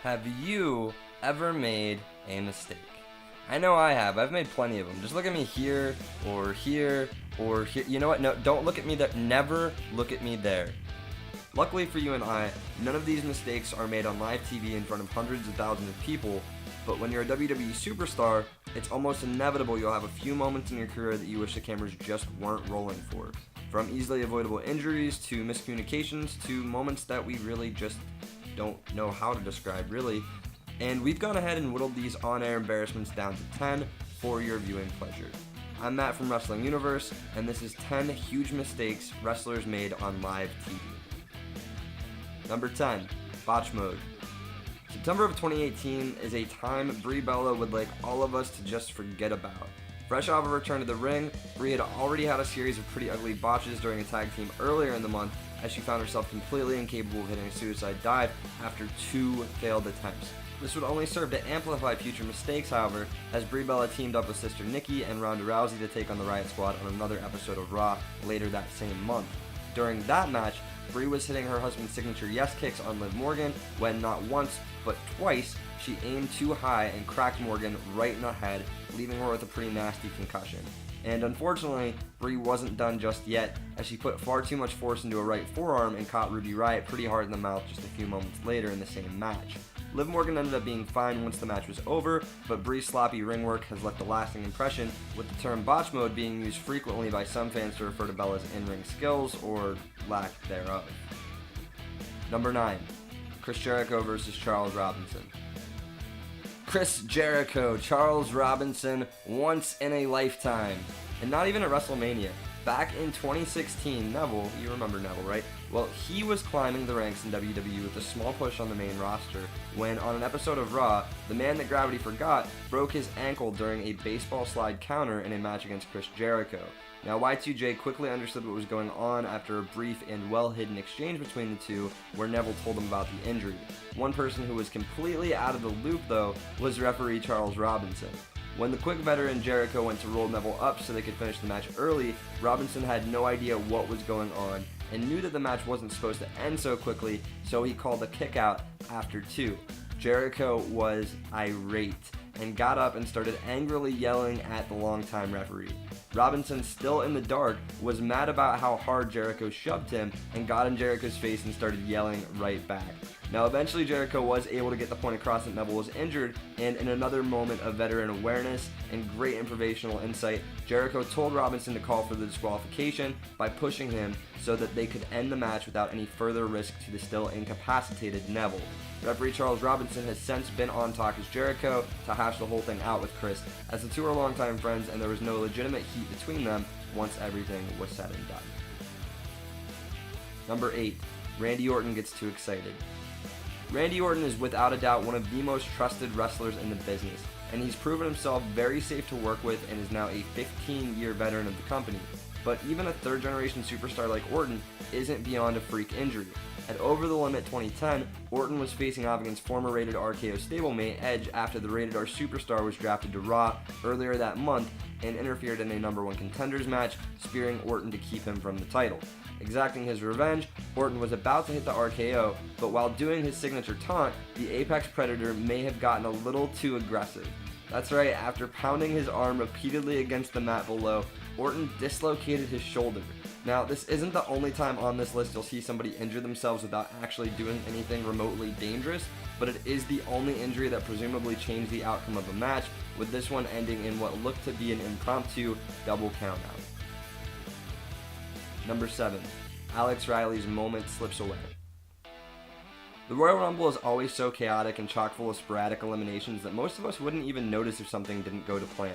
Have you ever made a mistake? I know I have. I've made plenty of them. Just look at me here, or here, or here. You know what? No, don't look at me there. Never look at me there. Luckily for you and I, none of these mistakes are made on live TV in front of hundreds of thousands of people, but when you're a WWE superstar, it's almost inevitable you'll have a few moments in your career that you wish the cameras just weren't rolling for. From easily avoidable injuries, to miscommunications, to moments that we really just don't know how to describe, really. And we've gone ahead and whittled these on-air embarrassments down to 10 for your viewing pleasure. I'm Matt from Wrestling Universe, and this is 10 huge mistakes wrestlers made on live TV. Number 10, botch mode. September of 2018 is a time Brie Bella would like all of us to just forget about. Fresh off a return to the ring, Brie had already had a series of pretty ugly botches during a tag team earlier in the month, as she found herself completely incapable of hitting a suicide dive after 2 failed attempts. This would only serve to amplify future mistakes, however, as Brie Bella teamed up with sister Nikki and Ronda Rousey to take on the Riot Squad on another episode of Raw later that same month. During that match, Brie was hitting her husband's signature yes kicks on Liv Morgan when not once, but twice, she aimed too high and cracked Morgan right in the head, leaving her with a pretty nasty concussion. And unfortunately, Brie wasn't done just yet, as she put far too much force into a right forearm and caught Ruby Riott pretty hard in the mouth just a few moments later in the same match. Liv Morgan ended up being fine once the match was over, but Brie's sloppy ring work has left a lasting impression, with the term botch mode being used frequently by some fans to refer to Bella's in-ring skills, or lack thereof. Number 9. Chris Jericho versus Charles Robinson. Chris Jericho, Charles Robinson, once in a lifetime. And not even at WrestleMania. Back in 2016, Neville, you remember Neville, right? Well, he was climbing the ranks in WWE with a small push on the main roster when, on an episode of Raw, the man that gravity forgot broke his ankle during a baseball slide counter in a match against Chris Jericho. Now, Y2J quickly understood what was going on after a brief and well-hidden exchange between the two, where Neville told him about the injury. One person who was completely out of the loop, though, was referee Charles Robinson. When the quick veteran Jericho went to roll Neville up so they could finish the match early, Robinson had no idea what was going on and knew that the match wasn't supposed to end so quickly, so he called a kick out after 2. Jericho was irate and got up and started angrily yelling at the longtime referee. Robinson, still in the dark, was mad about how hard Jericho shoved him and got in Jericho's face and started yelling right back. Now, eventually Jericho was able to get the point across that Neville was injured, and in another moment of veteran awareness and great improvisational insight, Jericho told Robinson to call for the disqualification by pushing him so that they could end the match without any further risk to the still incapacitated Neville. Referee Charles Robinson has since been on talk as Jericho to hash the whole thing out with Chris, as the two are longtime friends and there was no legitimate heat between them once everything was said and done. Number 8. Randy Orton gets too excited. Randy Orton is without a doubt one of the most trusted wrestlers in the business, and he's proven himself very safe to work with and is now a 15-year veteran of the company. But even a third-generation superstar like Orton isn't beyond a freak injury. At Over the Limit 2010, Orton was facing off against former Rated RKO stablemate Edge after the Rated R superstar was drafted to Raw earlier that month and interfered in a number 1 contenders match, spearing Orton to keep him from the title. Exacting his revenge, Orton was about to hit the RKO, but while doing his signature taunt, the Apex Predator may have gotten a little too aggressive. That's right, after pounding his arm repeatedly against the mat below, Orton dislocated his shoulder. Now, this isn't the only time on this list you'll see somebody injure themselves without actually doing anything remotely dangerous, but it is the only injury that presumably changed the outcome of a match, with this one ending in what looked to be an impromptu double countout. Number 7. Alex Riley's moment slips away. The Royal Rumble is always so chaotic and chock full of sporadic eliminations that most of us wouldn't even notice if something didn't go to plan,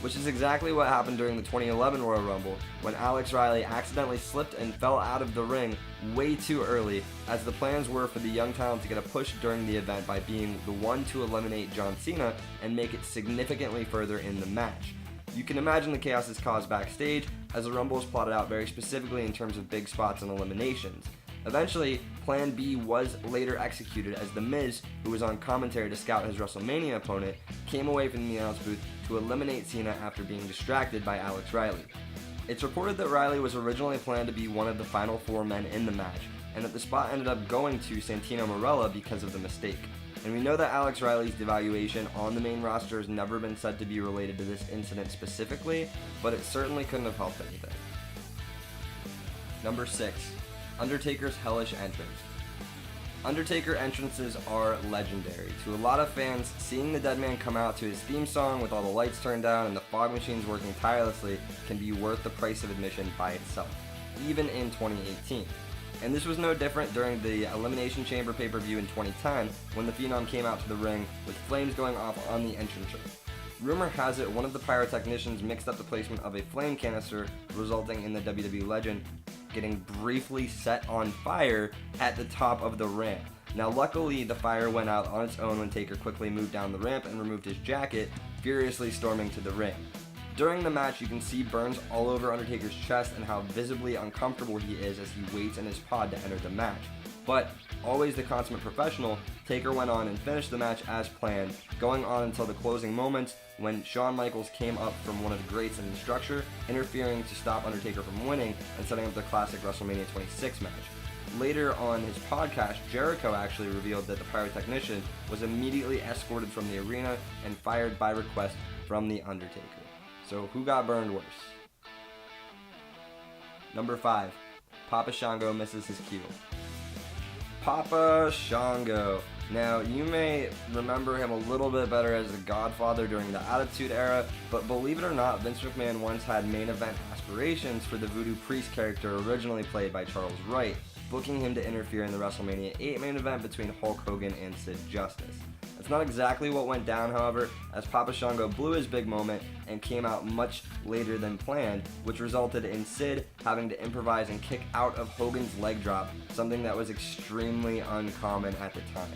which is exactly what happened during the 2011 Royal Rumble, when Alex Riley accidentally slipped and fell out of the ring way too early, as the plans were for the young talent to get a push during the event by being the one to eliminate John Cena and make it significantly further in the match. You can imagine the chaos this caused backstage, as the Rumble was plotted out very specifically in terms of big spots and eliminations. Eventually, Plan B was later executed as The Miz, who was on commentary to scout his WrestleMania opponent, came away from the announce booth to eliminate Cena after being distracted by Alex Riley. It's reported that Riley was originally planned to be one of the final 4 men in the match, and that the spot ended up going to Santino Marella because of the mistake. And we know that Alex Riley's devaluation on the main roster has never been said to be related to this incident specifically, but it certainly couldn't have helped anything. Number 6. Undertaker's hellish entrance. Undertaker entrances are legendary. To a lot of fans, seeing the dead man come out to his theme song with all the lights turned down and the fog machines working tirelessly can be worth the price of admission by itself, even in 2018. And this was no different during the Elimination Chamber pay-per-view in 2010 when the Phenom came out to the ring with flames going off on the entrance ramp. Rumor has it one of the pyrotechnicians mixed up the placement of a flame canister, resulting in the WWE legend getting briefly set on fire at the top of the ramp. Now luckily the fire went out on its own when Taker quickly moved down the ramp and removed his jacket, furiously storming to the ring. During the match, you can see burns all over Undertaker's chest and how visibly uncomfortable he is as he waits in his pod to enter the match. But, always the consummate professional, Taker went on and finished the match as planned, going on until the closing moments when Shawn Michaels came up from one of the greats in the structure, interfering to stop Undertaker from winning and setting up the classic WrestleMania 26 match. Later on his podcast, Jericho actually revealed that the pyrotechnician was immediately escorted from the arena and fired by request from The Undertaker. So who got burned worse? Number 5. Papa Shango misses his cue. Papa Shango. Now, you may remember him a little bit better as the Godfather during the Attitude Era, but believe it or not, Vince McMahon once had main event aspirations for the Voodoo Priest character originally played by Charles Wright, booking him to interfere in the WrestleMania 8 main event between Hulk Hogan and Sid Justice. That's not exactly what went down, however, as Papa Shango blew his big moment and came out much later than planned, which resulted in Sid having to improvise and kick out of Hogan's leg drop, something that was extremely uncommon at the time.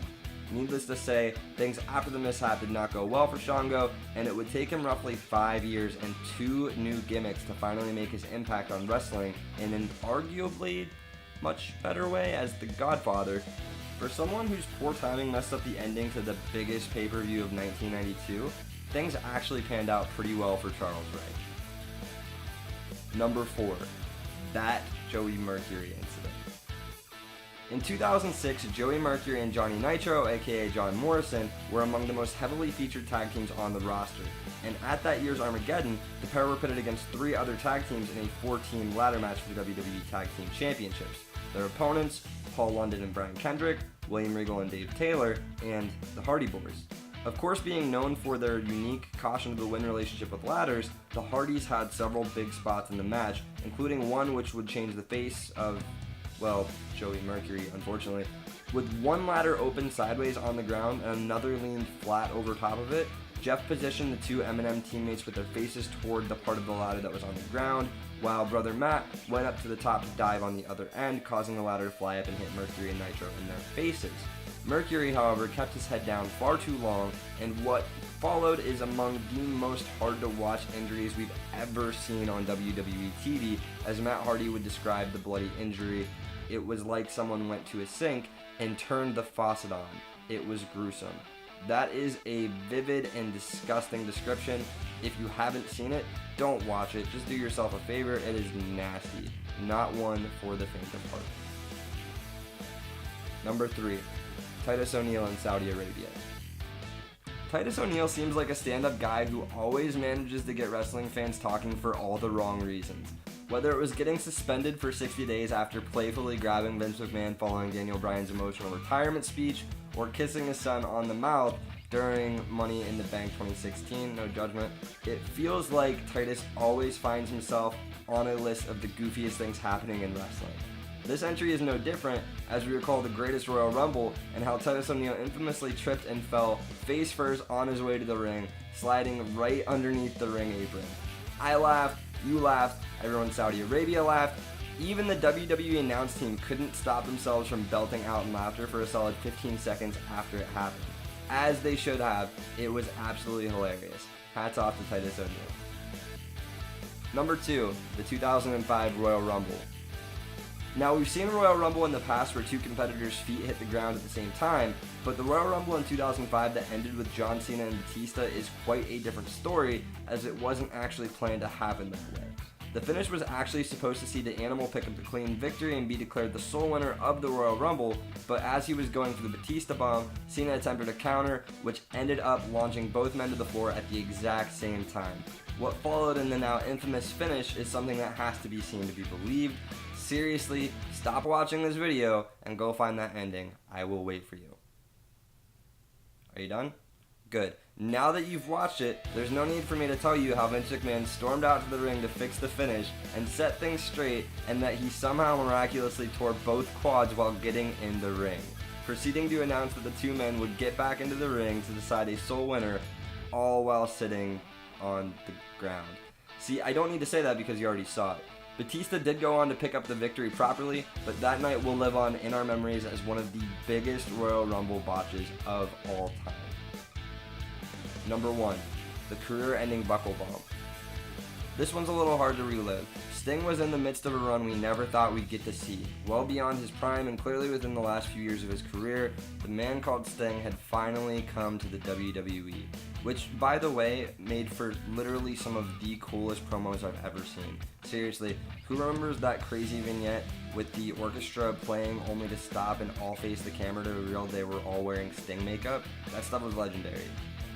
Needless to say, things after the mishap did not go well for Shango, and it would take him roughly 5 years and 2 new gimmicks to finally make his impact on wrestling in an arguably much better way as the Godfather. For someone whose poor timing messed up the ending to the biggest pay-per-view of 1992, things actually panned out pretty well for Charles Wright. Number 4. That Joey Mercury incident. In 2006, Joey Mercury and Johnny Nitro, aka John Morrison, were among the most heavily featured tag teams on the roster. And at that year's Armageddon, the pair were pitted against 3 other tag teams in a 4-team ladder match for the WWE Tag Team Championships. Their opponents, Paul London and Brian Kendrick, William Regal and Dave Taylor, and the Hardy Boys. Of course, being known for their unique caution-to-the-wind relationship with ladders, the Hardys had several big spots in the match, including one which would change the face of, well, Joey Mercury, unfortunately. With one ladder open sideways on the ground and another leaned flat over top of it, Jeff positioned the 2 M&M teammates with their faces toward the part of the ladder that was on the ground, while brother Matt went up to the top to dive on the other end, causing the ladder to fly up and hit Mercury and Nitro in their faces. Mercury, however, kept his head down far too long, and what followed is among the most hard-to-watch injuries we've ever seen on WWE TV, as Matt Hardy would describe the bloody injury. It was like someone went to a sink and turned the faucet on. It was gruesome. That is a vivid and disgusting description. If you haven't seen it, don't watch it. Just do yourself a favor. It is nasty. Not one for the faint of heart. Number 3. Titus O'Neil in Saudi Arabia. Titus O'Neil seems like a stand-up guy who always manages to get wrestling fans talking for all the wrong reasons. Whether it was getting suspended for 60 days after playfully grabbing Vince McMahon following Daniel Bryan's emotional retirement speech, or kissing his son on the mouth during Money in the Bank 2016, no judgment, it feels like Titus always finds himself on a list of the goofiest things happening in wrestling. This entry is no different, as we recall the greatest Royal Rumble and how Titus O'Neil infamously tripped and fell face first on his way to the ring, sliding right underneath the ring apron. I laughed, you laughed, everyone in Saudi Arabia laughed. Even the WWE announce team couldn't stop themselves from belting out in laughter for a solid 15 seconds after it happened. As they should have, it was absolutely hilarious. Hats off to Titus O'Neil. Number 2, the 2005 Royal Rumble. Now, we've seen Royal Rumble in the past where 2 competitors' feet hit the ground at the same time, but the Royal Rumble in 2005 that ended with John Cena and Batista is quite a different story, as it wasn't actually planned to happen that way. The finish was actually supposed to see the Animal pick up the clean victory and be declared the sole winner of the Royal Rumble, but as he was going for the Batista bomb, Cena attempted a counter, which ended up launching both men to the floor at the exact same time. What followed in the now infamous finish is something that has to be seen to be believed. Seriously, stop watching this video and go find that ending. I will wait for you. Are you done? Good. Now that you've watched it, there's no need for me to tell you how Vince McMahon stormed out to the ring to fix the finish and set things straight, and that he somehow miraculously tore both quads while getting in the ring, proceeding to announce that the two men would get back into the ring to decide a sole winner, all while sitting on the ground. See, I don't need to say that because you already saw it. Batista did go on to pick up the victory properly, but that night will live on in our memories as one of the biggest Royal Rumble botches of all time. Number 1, the career-ending buckle bomb. This one's a little hard to relive. Sting was in the midst of a run we never thought we'd get to see. Well beyond his prime and clearly within the last few years of his career, the man called Sting had finally come to the WWE, which, by the way, made for literally some of the coolest promos I've ever seen. Seriously, who remembers that crazy vignette with the orchestra playing only to stop and all face the camera to reveal they were all wearing Sting makeup? That stuff was legendary.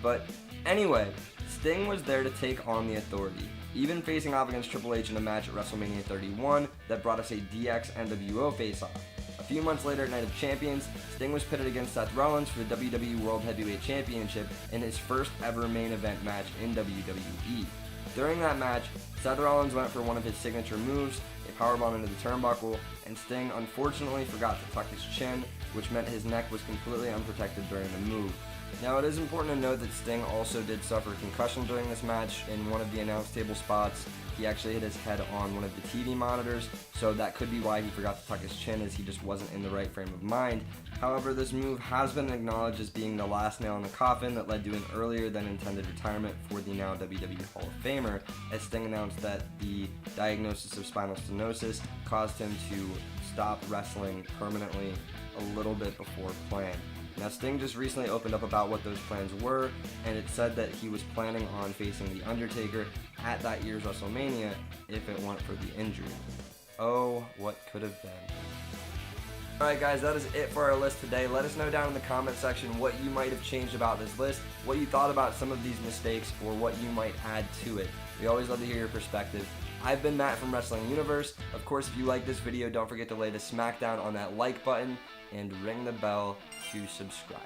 But anyway, Sting was there to take on the Authority, even facing off against Triple H in a match at WrestleMania 31 that brought us a DX NWO face-off. A few months later at Night of Champions, Sting was pitted against Seth Rollins for the WWE World Heavyweight Championship in his first ever main event match in WWE. During that match, Seth Rollins went for one of his signature moves, a powerbomb into the turnbuckle, and Sting unfortunately forgot to tuck his chin, which meant his neck was completely unprotected during the move. Now, it is important to note that Sting also did suffer concussion during this match in one of the announce table spots. He actually hit his head on one of the TV monitors, so that could be why he forgot to tuck his chin, as he just wasn't in the right frame of mind. However, this move has been acknowledged as being the last nail in the coffin that led to an earlier than intended retirement for the now WWE Hall of Famer, as Sting announced that the diagnosis of spinal stenosis caused him to stop wrestling permanently a little bit before planned. Now, Sting just recently opened up about what those plans were, and it said that he was planning on facing The Undertaker at that year's WrestleMania if it weren't for the injury. Oh, what could have been. Alright guys, that is it for our list today. Let us know down in the comment section what you might have changed about this list, what you thought about some of these mistakes, or what you might add to it. We always love to hear your perspective. I've been Matt from Wrestling Universe. Of course, if you like this video, don't forget to lay the smack down on that like button and ring the bell to subscribe.